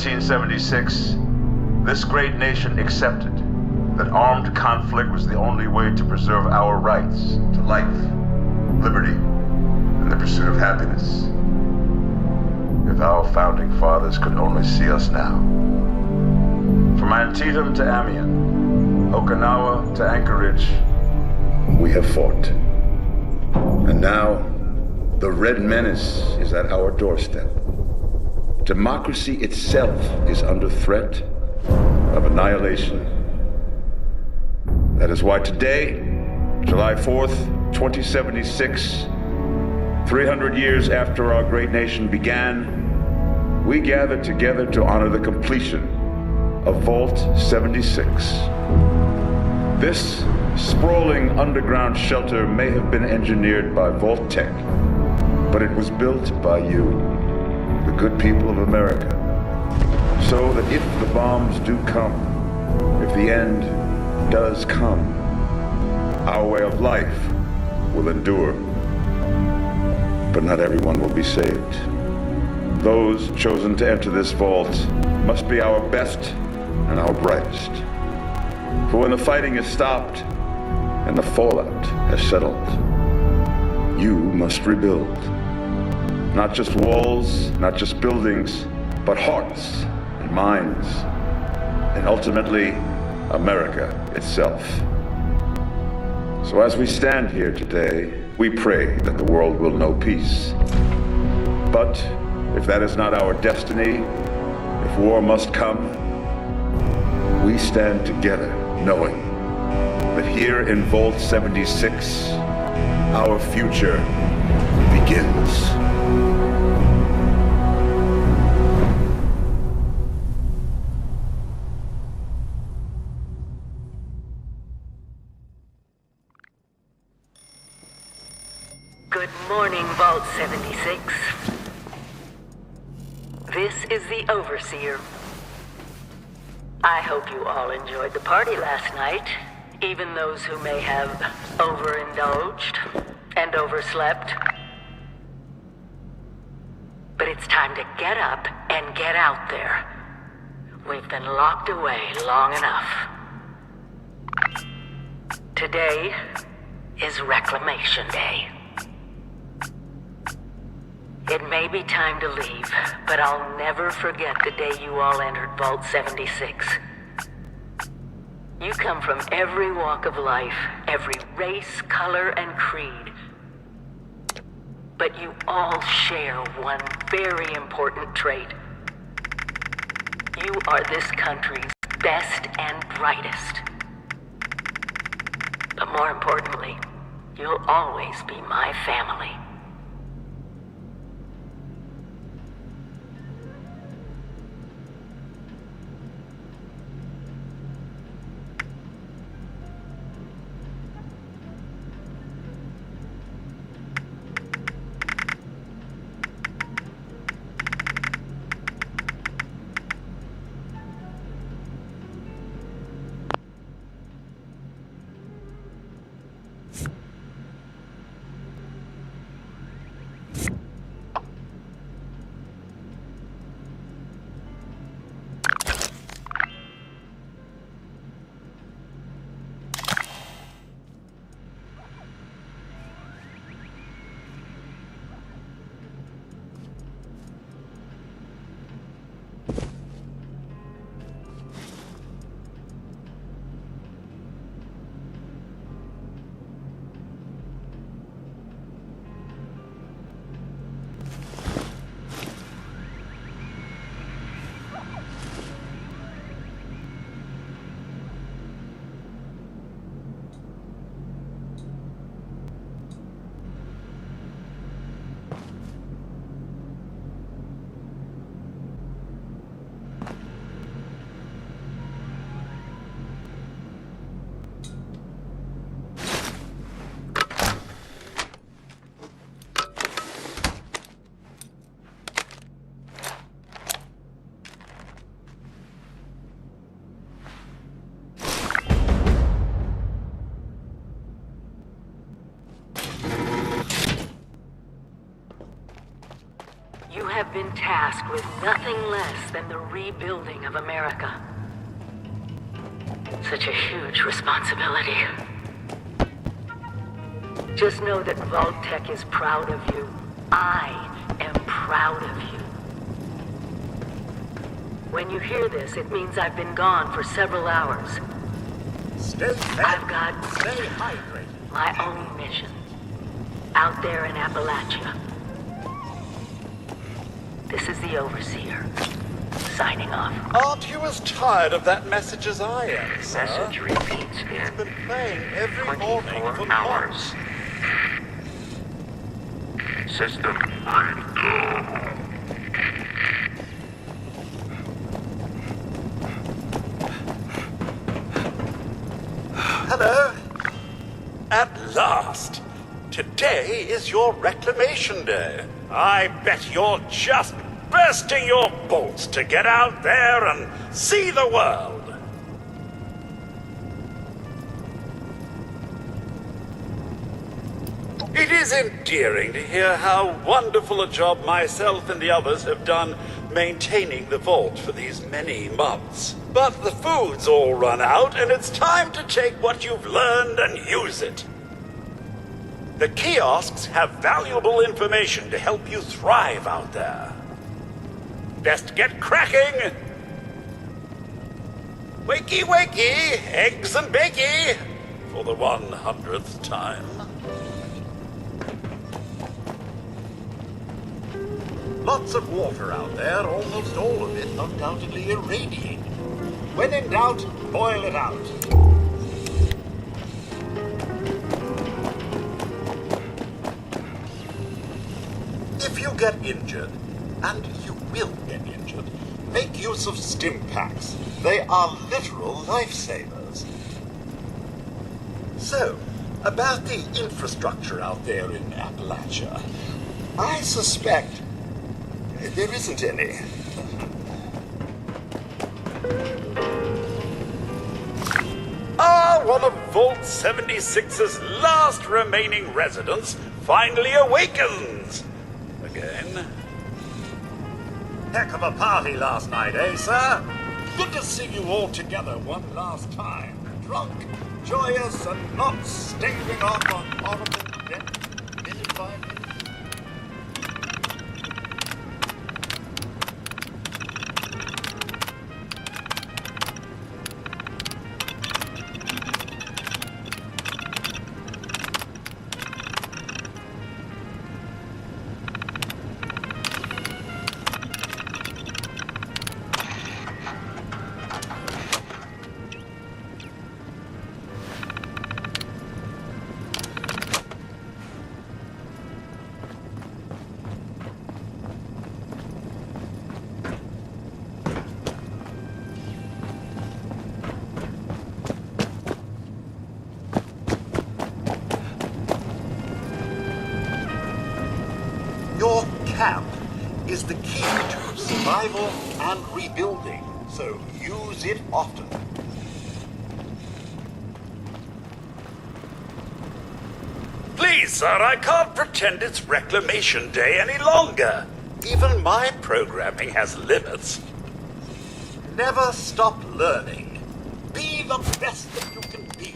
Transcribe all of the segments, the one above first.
1776, this great nation accepted that armed conflict was the only way to preserve our rights to life, liberty, and the pursuit of happiness. If our founding fathers could only see us now. From Antietam to Amiens, Okinawa to Anchorage, we have fought. And now, the Red Menace is at our doorstep. Democracy itself is under threat of annihilation. That is why today, July 4th, 2076, 300 years after our great nation began, we gather together to honor the completion of Vault 76. This sprawling underground shelter may have been engineered by Vault Tech, but it was built by you, the good people of America, so that if the bombs do come, if the end does come, our way of life will endure. But not everyone will be saved. Those chosen to enter this vault must be our best and our brightest. For when the fighting is stopped and the fallout has settled, you must rebuild. Not just walls, not just buildings, but hearts and minds, and ultimately, America itself. So as we stand here today, we pray that the world will know peace. But if that is not our destiny, if war must come, we stand together knowing that here in Vault 76, our future begins. Good morning, Vault 76. This is the Overseer. I hope you all enjoyed the party last night, even those who may have overindulged and overslept. But it's time to get up and get out there. We've been locked away long enough. Today is Reclamation Day. It may be time to leave, but I'll never forget the day you all entered Vault 76. You come from every walk of life, every race, color, and creed. But you all share one very important trait. You are this country's best and brightest. But more importantly, you'll always be my family. have been tasked with nothing less than the rebuilding of America. Such a huge responsibility. Just know that Vault-Tec is proud of you. I am proud of you. When you hear this, it means I've been gone for several hours. Stay fed. I've got Stay hydrated. my own mission. Out there in Appalachia. This is the Overseer. Signing off. Aren't you as tired of that message as I am, sir? Message repeats It's in been playing every morning 24 for hours. months. System ready to go. Hello? At last! Today is your reclamation day. I bet you're just bursting your bolts to get out there and see the world. It is endearing to hear how wonderful a job myself and the others have done maintaining the vault for these many months. But the food's all run out, and it's time to take what you've learned and use it. The kiosks have valuable information to help you thrive out there. Best get cracking! Wakey, wakey, eggs and bakey, for the 100th time. Lots of water out there, almost all of it undoubtedly irradiated. When in doubt, boil it out. If you get injured, and you will get injured, make use of stim packs. They are literal lifesavers. So, about the infrastructure out there in Appalachia, I suspect there isn't any. One of Vault 76's last remaining residents finally awakens. Again. Heck of a party last night, eh, sir? Good to see you all together one last time. Drunk, joyous, and not staving off on horrible death minute by minute. Your camp is the key to survival and rebuilding, so use it often. Please, sir, I can't pretend it's Reclamation Day any longer. Even my programming has limits. Never stop learning. Be the best that you can be.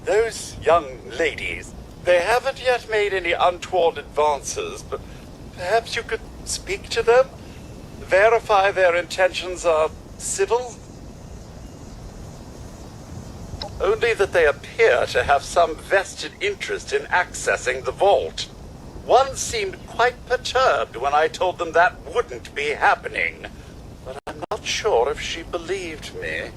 Those young ladies, they haven't yet made any untoward advances, but perhaps you could speak to them? Verify their intentions are civil? Only that they appear to have some vested interest in accessing the vault. One seemed quite perturbed when I told them that wouldn't be happening, but I'm not sure if she believed me.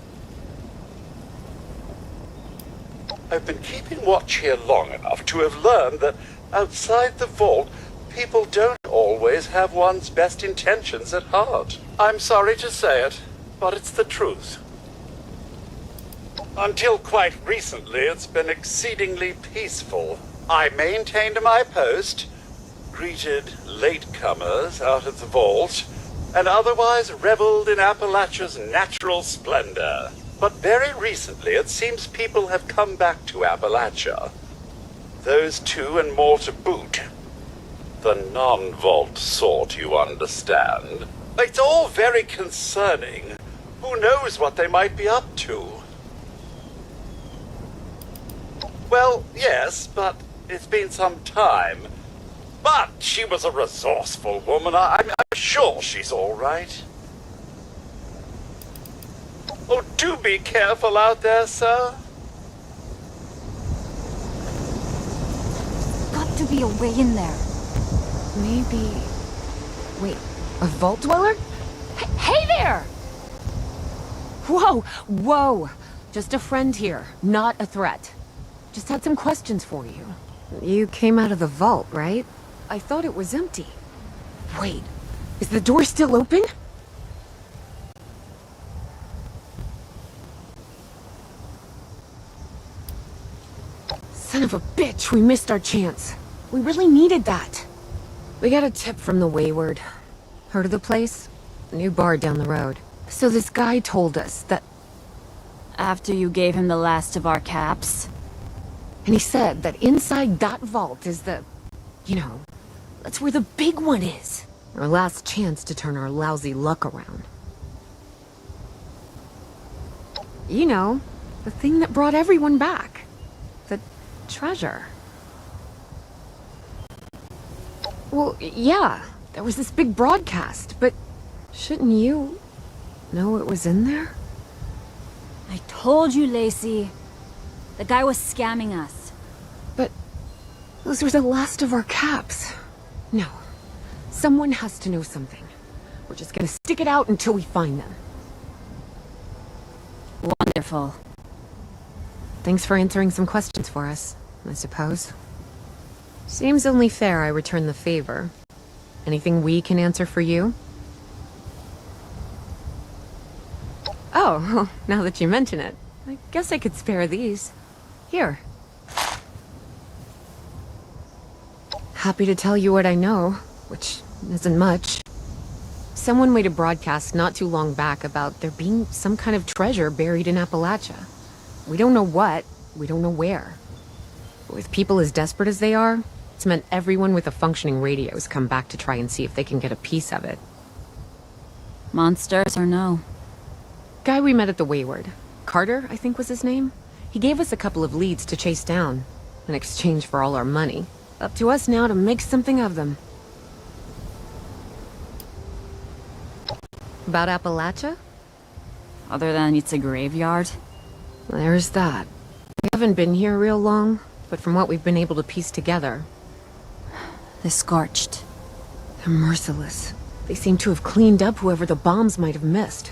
I've been keeping watch here long enough to have learned that outside the vault, people don't always have one's best intentions at heart. I'm sorry to say it, but it's the truth. Until quite recently, it's been exceedingly peaceful. I maintained my post, greeted latecomers out of the vault, and otherwise reveled in Appalachia's natural splendor. But very recently, it seems people have come back to Appalachia. Those two and more to boot. The non-vault sort, you understand. It's all very concerning. Who knows what they might be up to? Well, yes, but it's been some time. But she was a resourceful woman. I'm sure she's all right. Oh, do be careful out there, sir. Got to be a way in there. Maybe... Wait, a vault dweller? Hey there! Whoa, whoa! Just a friend here, not a threat. Just had some questions for you. You came out of the vault, right? I thought it was empty. Wait, is the door still open? Son of a bitch, we missed our chance. We really needed that. We got a tip from the Wayward. Heard of the place? A new bar down the road. So this guy told us that... After you gave him the last of our caps? And he said that inside that vault is the... You know, that's where the big one is. Our last chance to turn our lousy luck around. You know, the thing that brought everyone back. The treasure. Well, yeah, there was this big broadcast, but shouldn't you know it was in there? I told you, Lacey. The guy was scamming us. But those were the last of our caps. No, someone has to know something. We're just gonna stick it out until we find them. Wonderful. Thanks for answering some questions for us, I suppose. Seems only fair I return the favor. Anything we can answer for you? Oh, now that you mention it, I guess I could spare these. Here. Happy to tell you what I know, which isn't much. Someone made a broadcast not too long back about there being some kind of treasure buried in Appalachia. We don't know what, we don't know where. But with people as desperate as they are, it's meant everyone with a functioning radio has come back to try and see if they can get a piece of it. Monsters or no? Guy we met at the Wayward. Carter, I think was his name. He gave us a couple of leads to chase down, in exchange for all our money. Up to us now to make something of them. About Appalachia? Other than it's a graveyard? There's that. We haven't been here real long, but from what we've been able to piece together... The Scorched. They're merciless. They seem to have cleaned up whoever the bombs might have missed.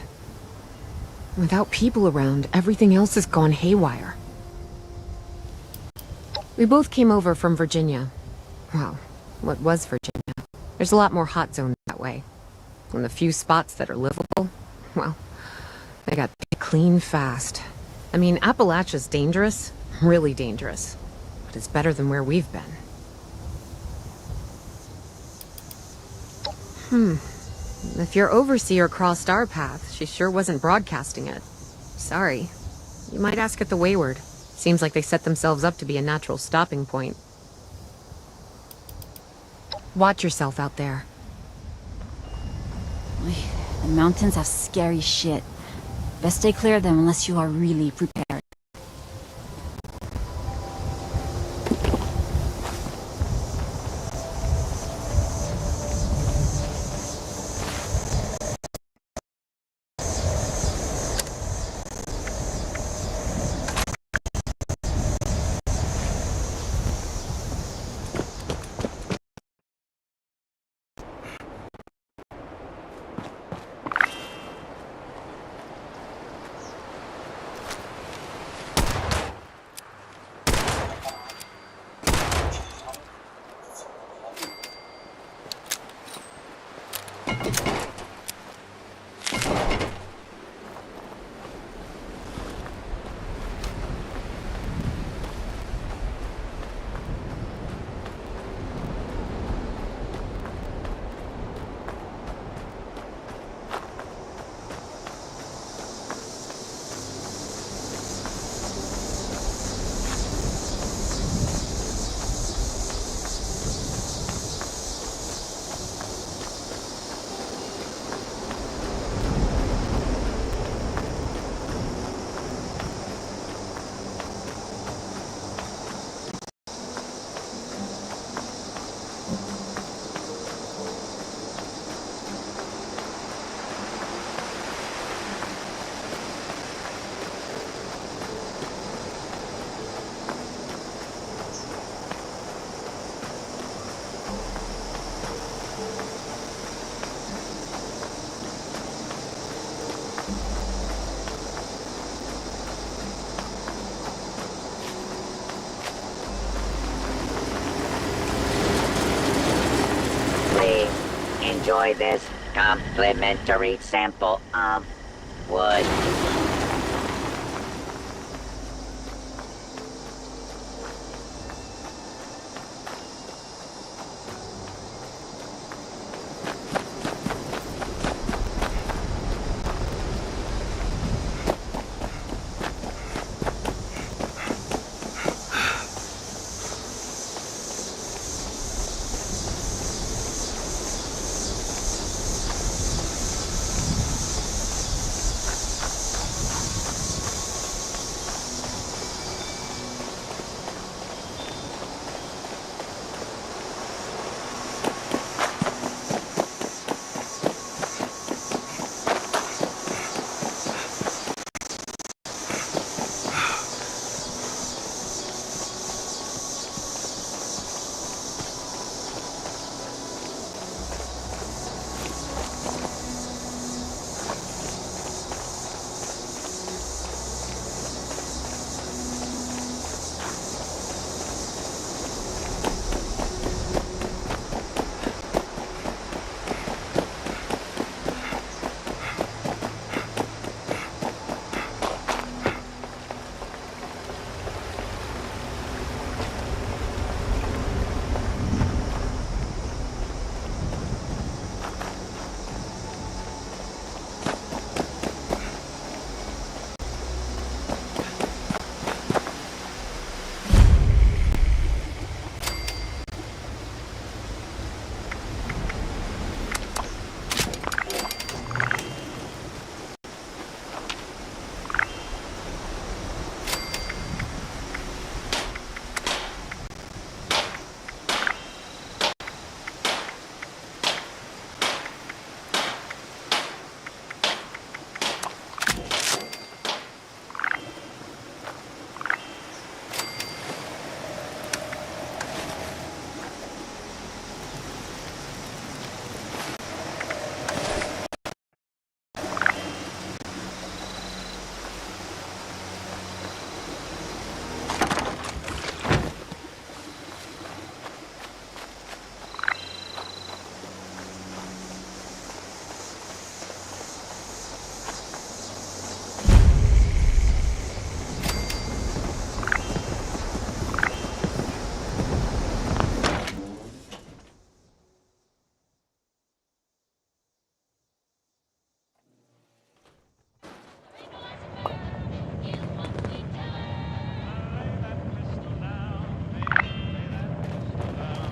Without people around, everything else has gone haywire. We both came over from Virginia. Well, what was Virginia? There's a lot more hot zones that way. And the few spots that are livable, well, they got clean fast. I mean, Appalachia's dangerous, really dangerous. But it's better than where we've been. If your overseer crossed our path, she sure wasn't broadcasting it. Sorry. You might ask at the Wayward. Seems like they set themselves up to be a natural stopping point. Watch yourself out there. The mountains have scary shit. Best stay clear of them unless you are really prepared. enjoy this complimentary sample of wood.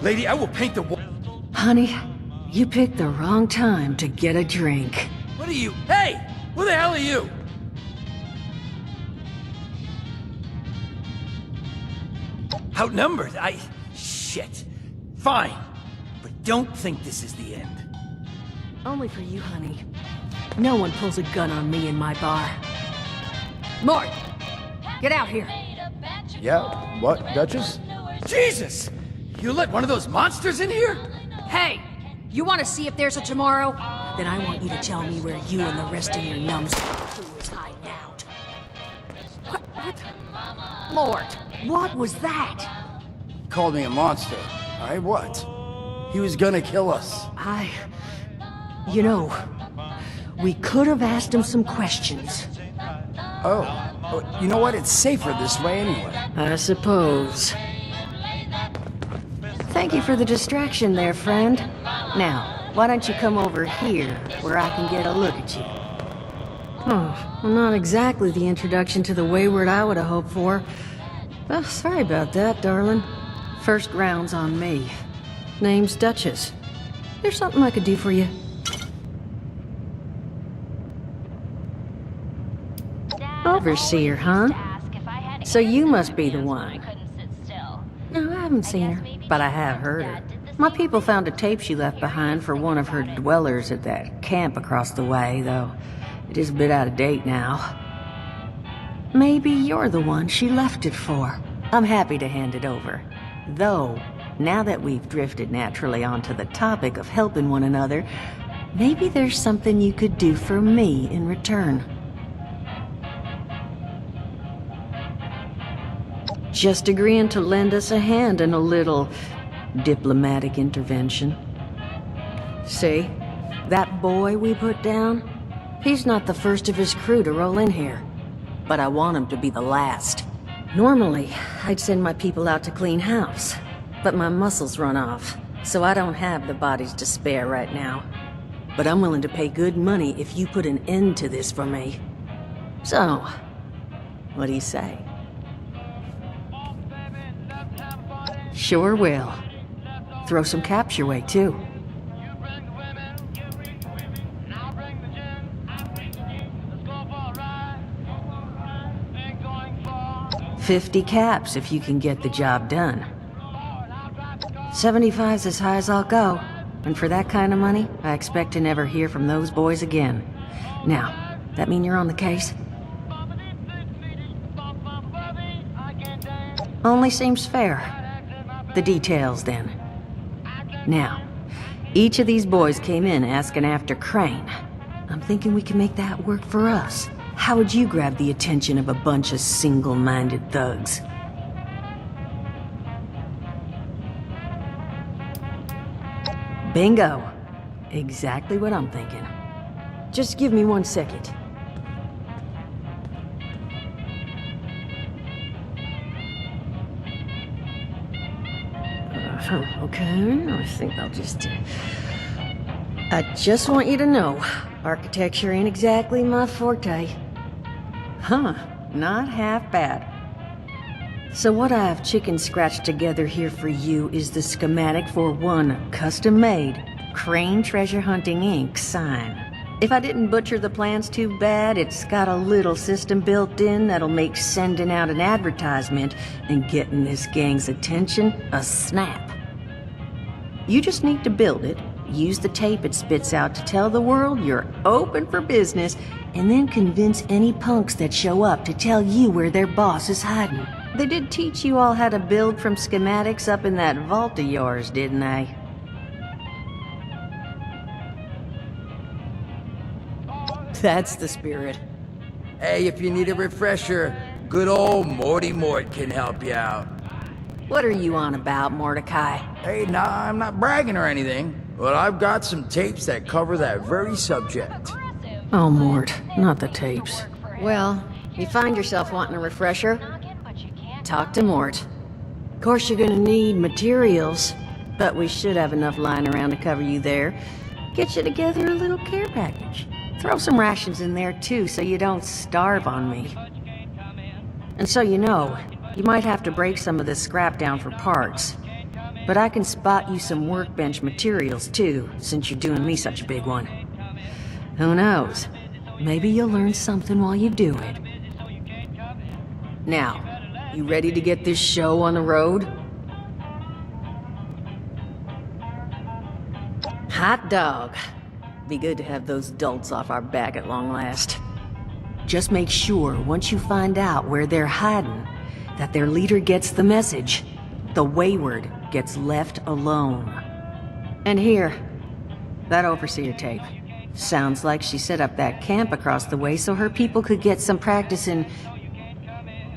Lady, I will paint the wall. Honey, you picked the wrong time to get a drink. What are you? Hey! Who the hell are you? Outnumbered? Shit. Fine. But don't think this is the end. Only for you, honey. No one pulls a gun on me in my bar. Mort! Get out here! Yeah, what, Duchess? Jesus! You let one of those monsters in here? Hey! You want to see if there's a tomorrow? Then I want you to tell me where you and the rest of your numbskull is hiding out. What? Mort, what was that? Called me a monster. I what? He was gonna kill us. You know, we could have asked him some questions. Oh, you know what? It's safer this way anyway. I suppose. Thank you for the distraction there, friend. Now, why don't you come over here, where I can get a look at you? Oh, well, not exactly the introduction to the wayward I would have hoped for. Well, sorry about that, darling. First round's on me. Name's Duchess. There's something I could do for you. Overseer, huh? So you must be the one. No, I haven't seen her, but I have heard her. My people found a tape she left behind for one of her dwellers at that camp across the way, though it is a bit out of date now. Maybe you're the one she left it for. I'm happy to hand it over. Though, now that we've drifted naturally onto the topic of helping one another, maybe there's something you could do for me in return. Just agreeing to lend us a hand in a little diplomatic intervention. See, That boy we put down, he's not the first of his crew to roll in here. But I want him to be the last. Normally, I'd send my people out to clean house, but my muscles run off, so I don't have the bodies to spare right now. But I'm willing to pay good money if you put an end to this for me. So, what do you say? Sure will. Throw some caps your way, too. $50 caps if you can get the job done. 75's as high as I'll go. And for that kind of money, I expect to never hear from those boys again. Now, that mean you're on the case? Only seems fair. The details, then. Now, each of these boys came in asking after Crane. I'm thinking we can make that work for us. How would you grab the attention of a bunch of single-minded thugs? Bingo. Exactly what I'm thinking. Just give me 1 second. Okay, I think I'll just... I just want you to know, architecture ain't exactly my forte. Huh, not half bad. So what I've chicken scratched together here for you is the schematic for one custom-made Crane Treasure Hunting Inc. sign. If I didn't butcher the plans too bad, it's got a little system built in that'll make sending out an advertisement and getting this gang's attention a snap. You just need to build it, use the tape it spits out to tell the world you're open for business, and then convince any punks that show up to tell you where their boss is hiding. They did teach you all how to build from schematics up in that vault of yours, didn't they? That's the spirit. Hey, if you need a refresher, good old Morty Mort can help you out. What are you on about, Mordecai? Hey, nah, I'm not bragging or anything, but I've got some tapes that cover that very subject. Oh, Mort, not the tapes. Well, you find yourself wanting a refresher? Talk to Mort. Of course you're gonna need materials, but we should have enough lying around to cover you there. Get you together a little care package. Throw some rations in there too, so you don't starve on me. And so you know, you might have to break some of this scrap down for parts. But I can spot you some workbench materials too, since you're doing me such a big one. Who knows? Maybe you'll learn something while you do it. Now, you ready to get this show on the road? Hot dog. Be good to have those dolts off our back at long last. Just make sure, once you find out where they're hiding, that their leader gets the message. The wayward gets left alone. And here, that overseer tape. Sounds like she set up that camp across the way so her people could get some practice in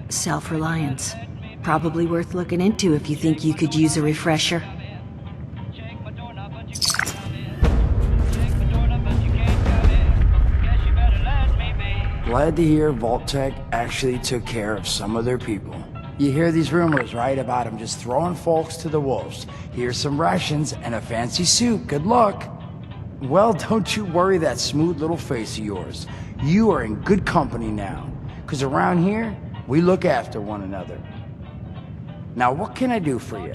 self-reliance. Probably worth looking into if you think you could use a refresher. Glad to hear Vault-Tec actually took care of some of their people. You hear these rumors, right, about them just throwing folks to the wolves. Here's some rations and a fancy suit. Good luck. Well, don't you worry that smooth little face of yours. You are in good company now. 'Cause around here, we look after one another. Now, what can I do for you?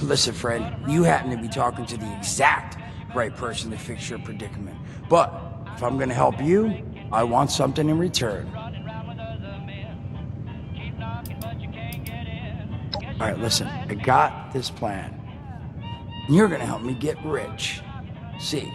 Listen, Fred, you happen to be talking to the exact right person to fix your predicament. But if I'm gonna help you, I want something in return. Alright, listen, I got this plan. And you're gonna help me get rich. See,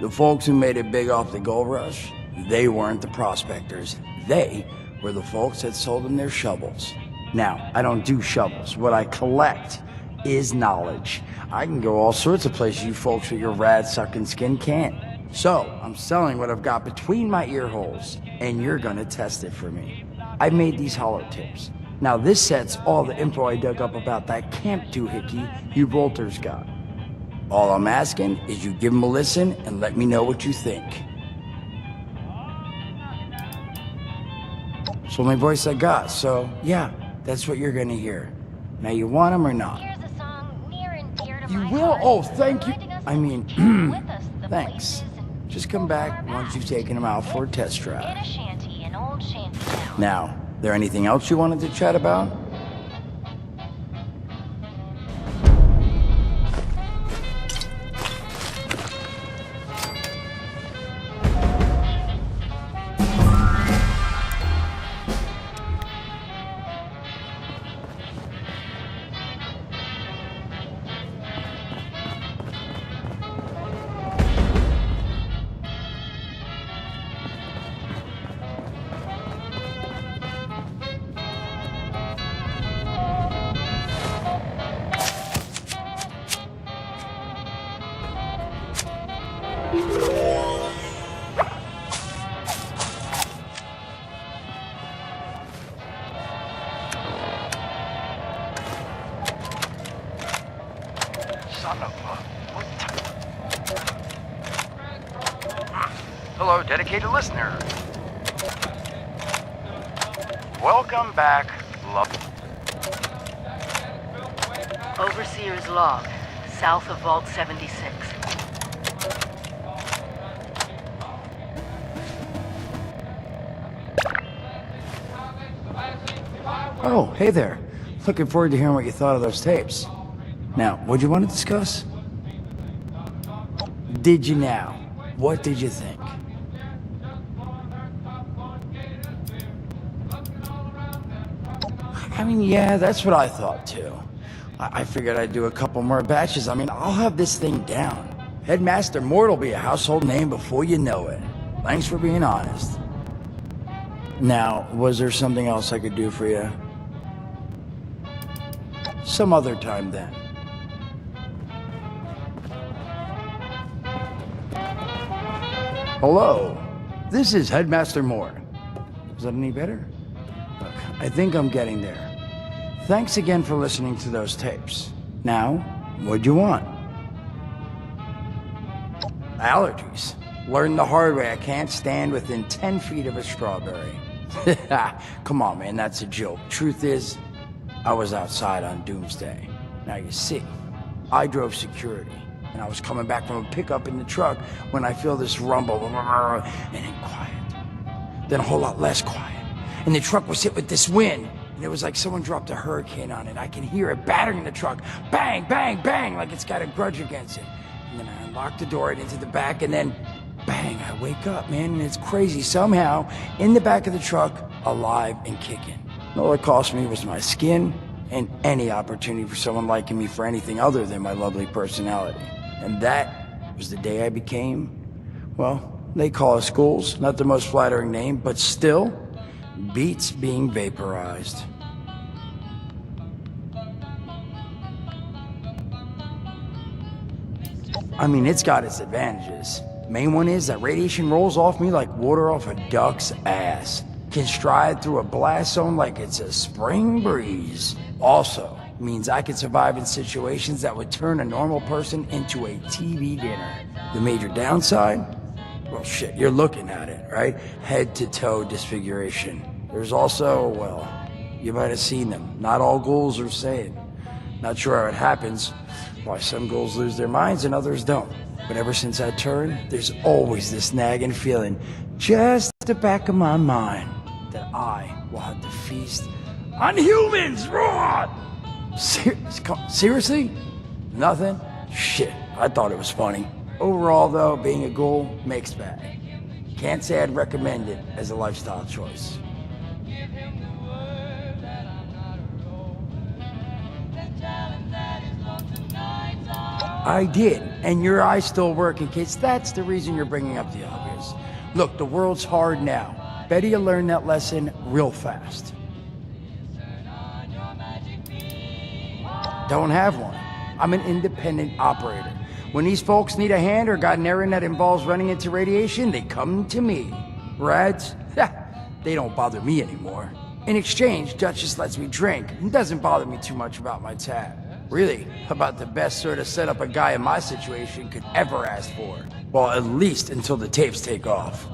the folks who made it big off the gold rush, they weren't the prospectors. They were the folks that sold them their shovels. Now, I don't do shovels. What I collect is knowledge. I can go all sorts of places you folks with your rad-sucking skin can't. So, I'm selling what I've got between my ear holes, and you're gonna test it for me. I made these holotips. Now this sets all the info I dug up about that camp doohickey you bolters got. All I'm asking is you give them a listen and let me know what you think. It's the only voice I got, so yeah, that's what you're gonna hear. Now you want them or not? You will? Oh, thank you. I mean, thanks. Just come back once you've taken them out for a test drive. Now, there anything else you wanted to chat about? Hello, dedicated listener. Welcome back, love. Overseer's log, south of Vault 76. Oh, hey there. Looking forward to hearing what you thought of those tapes. Now, what'd you want to discuss? Did you now? What did you think? I mean, yeah, that's what I thought too. I figured I'd do a couple more batches. I mean, I'll have this thing down. Headmaster Mort will be a household name before you know it. Thanks for being honest. Now, was there something else I could do for you? Some other time then. Hello, this is Headmaster Mort. Is that any better? Look, I think I'm getting there. Thanks again for listening to those tapes. Now, what'd you want? Allergies. Learned the hard way I can't stand within 10 feet of a strawberry. Come on, man, that's a joke. Truth is, I was outside on Doomsday. Now you see, I drove security, and I was coming back from a pickup in the truck when I feel this rumble, and then quiet. Then a whole lot less quiet. And the truck was hit with this wind, and it was like someone dropped a hurricane on it. I can hear it battering the truck. Bang, bang, bang, like it's got a grudge against it. And then I unlocked the door and into the back, and then bang, I wake up, man, and it's crazy. Somehow, in the back of the truck, alive and kicking. All it cost me was my skin and any opportunity for someone liking me for anything other than my lovely personality. And that was the day I became, well, they call us ghouls, not the most flattering name, but still, beats being vaporized. I mean, it's got its advantages. Main one is that radiation rolls off me like water off a duck's ass. Can stride through a blast zone like it's a spring breeze. Also, means I can survive in situations that would turn a normal person into a TV dinner. The major downside? Well, shit, you're looking at it, right? Head to toe disfiguration. There's also, well, you might have seen them. Not all ghouls are sane. Not sure how it happens, why some ghouls lose their minds and others don't. But ever since I turned, there's always this nagging feeling, just at the back of my mind, that I will have to feast on humans! Roar! Seriously? Nothing? Shit, I thought it was funny. Overall, though, being a ghoul, mixed bag. Can't say I'd recommend it as a lifestyle choice. I did, and your eyes still working, kids. That's the reason you're bringing up the obvious. Look, the world's hard now. Better you learn that lesson real fast. Don't have one. I'm an independent operator. When these folks need a hand or got an errand that involves running into radiation, they come to me. Rads? They don't bother me anymore. In exchange, Duchess lets me drink and doesn't bother me too much about my tab. Really, about the best sort of setup a guy in my situation could ever ask for. Well, at least until the tapes take off.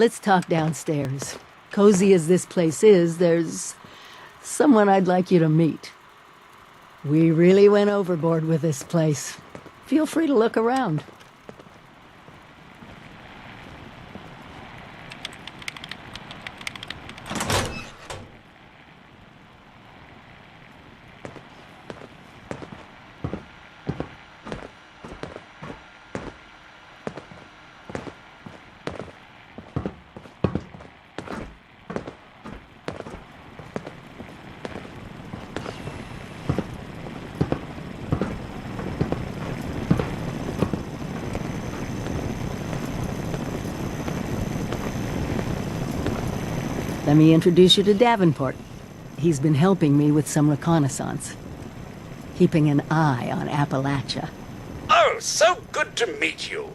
Let's talk downstairs. Cozy as this place is, there's someone I'd like you to meet. We really went overboard with this place. Feel free to look around. Let me introduce you to Davenport. He's been helping me with some reconnaissance. Keeping an eye on Appalachia. Oh, so good to meet you.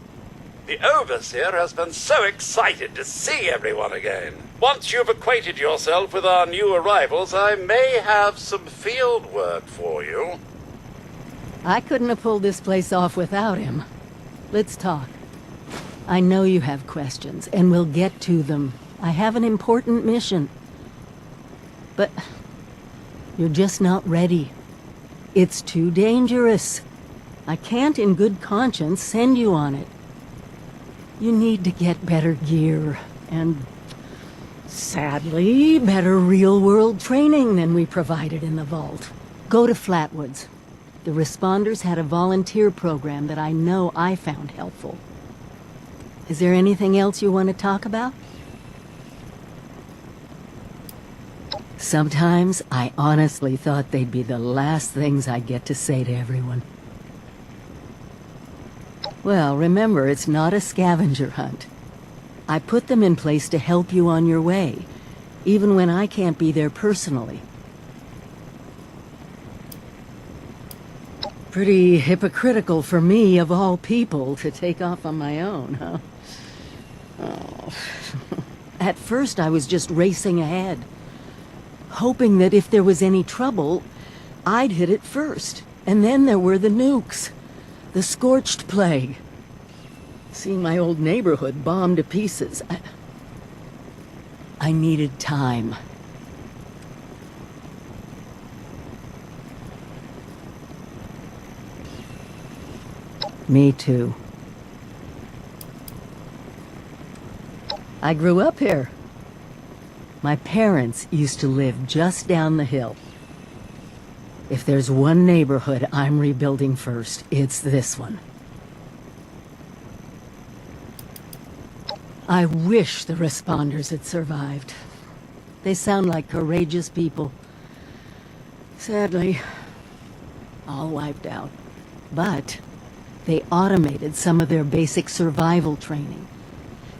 The Overseer has been so excited to see everyone again. Once you've acquainted yourself with our new arrivals, I may have some field work for you. I couldn't have pulled this place off without him. Let's talk. I know you have questions, and we'll get to them. I have an important mission. But you're just not ready. It's too dangerous. I can't in good conscience send you on it. You need to get better gear, and sadly, better real-world training than we provided in the vault. Go to Flatwoods. The Responders had a volunteer program that I know I found helpful. Is there anything else you want to talk about? Sometimes I honestly thought they'd be the last things I get to say to everyone. Well, remember, it's not a scavenger hunt. I put them in place to help you on your way, even when I can't be there personally. Pretty hypocritical for me, of all people, to take off on my own, huh? Oh. At first, I was just racing ahead, hoping that if there was any trouble, I'd hit it first. And then there were the nukes. The scorched plague. Seeing my old neighborhood bombed to pieces. I needed time. Me too. I grew up here. My parents used to live just down the hill. If there's one neighborhood I'm rebuilding first, it's this one. I wish the Responders had survived. They sound like courageous people. Sadly, all wiped out. But they automated some of their basic survival training.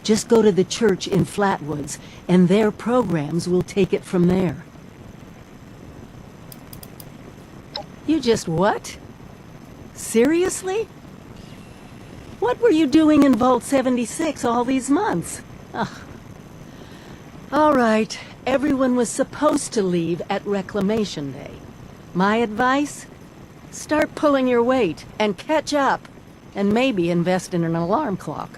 Just go to the church in Flatwoods, and their programs will take it from there. You just what? Seriously? What were you doing in Vault 76 all these months? Ugh. All right, everyone was supposed to leave at Reclamation Day. My advice? Start pulling your weight and catch up, and maybe invest in an alarm clock.